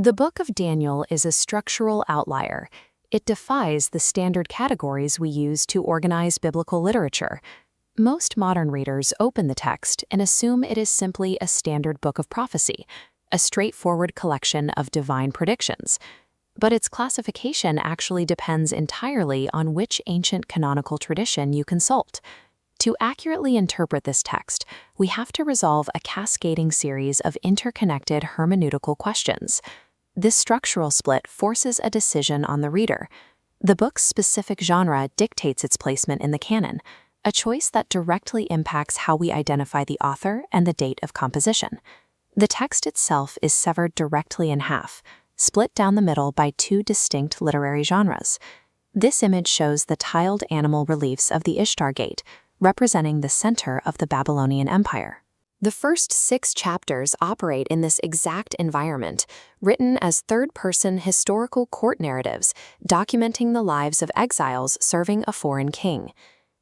The Book of Daniel is a structural outlier. It defies the standard categories we use to organize biblical literature. Most modern readers open the text and assume it is simply a standard book of prophecy, a straightforward collection of divine predictions. But its classification actually depends entirely on which ancient canonical tradition you consult. To accurately interpret this text, we have to resolve a cascading series of interconnected hermeneutical questions. This structural split forces a decision on the reader. The book's specific genre dictates its placement in the canon, a choice that directly impacts how we identify the author and the date of composition. The text itself is severed directly in half, split down the middle by two distinct literary genres. This image shows the tiled animal reliefs of the Ishtar Gate, representing the center of the Babylonian Empire. The first 6 chapters operate in this exact environment, written as third-person historical court narratives, documenting the lives of exiles serving a foreign king.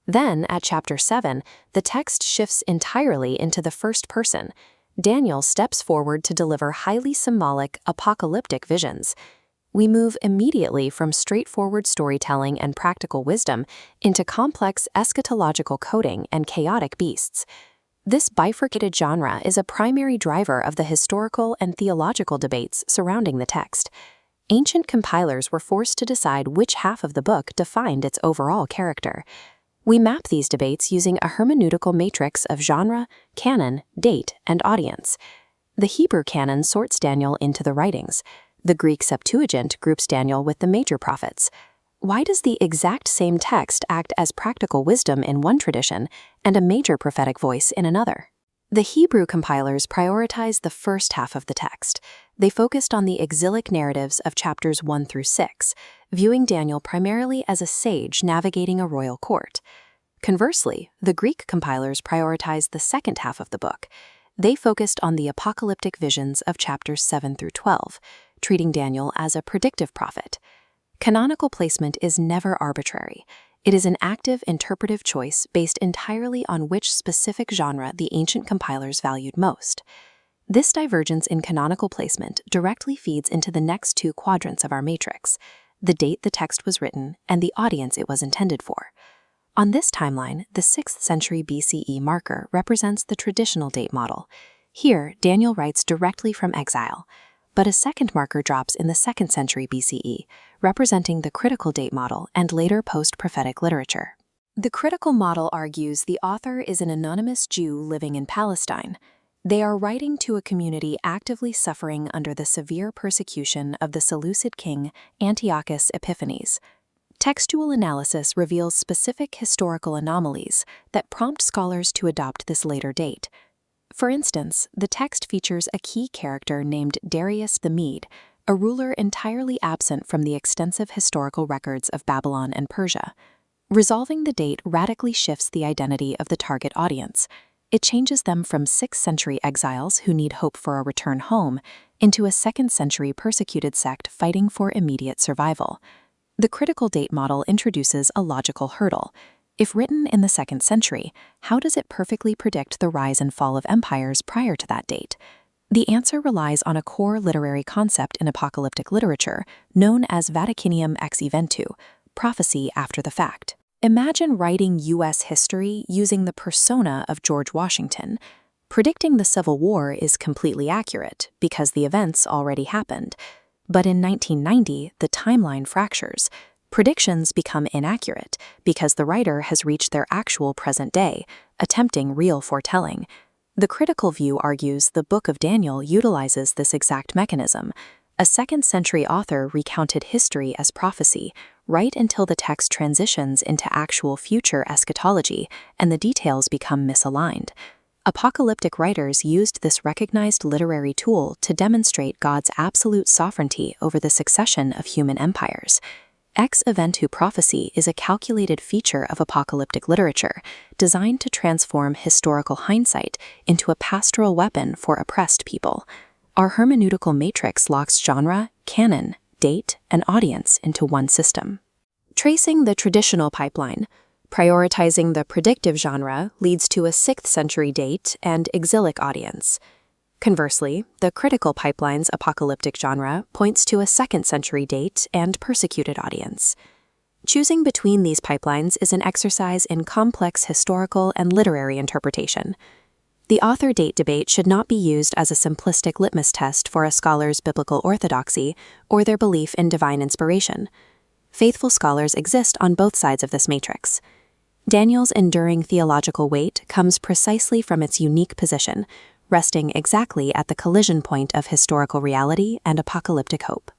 Then, at chapter 7, the text shifts entirely into the first person. Daniel steps forward to deliver highly symbolic, apocalyptic visions. We move immediately from straightforward storytelling and practical wisdom into complex eschatological coding and chaotic beasts. This bifurcated genre is a primary driver of the historical and theological debates surrounding the text. Ancient compilers were forced to decide which half of the book defined its overall character. We map these debates using a hermeneutical matrix of genre, canon, date, and audience. The Hebrew canon sorts Daniel into the writings. The Greek Septuagint groups Daniel with the major prophets. Why does the exact same text act as practical wisdom in one tradition and a major prophetic voice in another? The Hebrew compilers prioritized the first half of the text. They focused on the exilic narratives of chapters 1 through 6, viewing Daniel primarily as a sage navigating a royal court. Conversely, the Greek compilers prioritized the second half of the book. They focused on the apocalyptic visions of chapters 7 through 12, treating Daniel as a predictive prophet. Canonical placement is never arbitrary. It is an active interpretive choice based entirely on which specific genre the ancient compilers valued most. This divergence in canonical placement directly feeds into the next 2 quadrants of our matrix: the date the text was written and the audience it was intended for. On this timeline, the 6th century BCE marker represents the traditional date model. Here, Daniel writes directly from exile. But a second marker drops in the 2nd century BCE, representing the critical date model and later post-prophetic literature. The critical model argues the author is an anonymous Jew living in Palestine. They are writing to a community actively suffering under the severe persecution of the Seleucid king Antiochus Epiphanes. Textual analysis reveals specific historical anomalies that prompt scholars to adopt this later date. For instance, the text features a key character named Darius the Mede, a ruler entirely absent from the extensive historical records of Babylon and Persia. Resolving the date radically shifts the identity of the target audience. It changes them from 6th century exiles who need hope for a return home into a 2nd century persecuted sect fighting for immediate survival. The critical date model introduces a logical hurdle. If written in the 2nd century, how does it perfectly predict the rise and fall of empires prior to that date? The answer relies on a core literary concept in apocalyptic literature known as vaticinium ex eventu, prophecy after the fact. Imagine writing U.S. history using the persona of George Washington. Predicting the Civil War is completely accurate because the events already happened. But in 1990, the timeline fractures. Predictions become inaccurate because the writer has reached their actual present day, attempting real foretelling. The critical view argues the Book of Daniel utilizes this exact mechanism. A 2nd century author recounted history as prophecy, right until the text transitions into actual future eschatology and the details become misaligned. Apocalyptic writers used this recognized literary tool to demonstrate God's absolute sovereignty over the succession of human empires. Ex eventu prophecy is a calculated feature of apocalyptic literature, designed to transform historical hindsight into a pastoral weapon for oppressed people. Our hermeneutical matrix locks genre, canon, date, and audience into one system. Tracing the traditional pipeline, prioritizing the predictive genre leads to a 6th century date and exilic audience. Conversely, the critical pipeline's apocalyptic genre points to a second-century date and persecuted audience. Choosing between these pipelines is an exercise in complex historical and literary interpretation. The author-date debate should not be used as a simplistic litmus test for a scholar's biblical orthodoxy or their belief in divine inspiration. Faithful scholars exist on both sides of this matrix. Daniel's enduring theological weight comes precisely from its unique position, resting exactly at the collision point of historical reality and apocalyptic hope.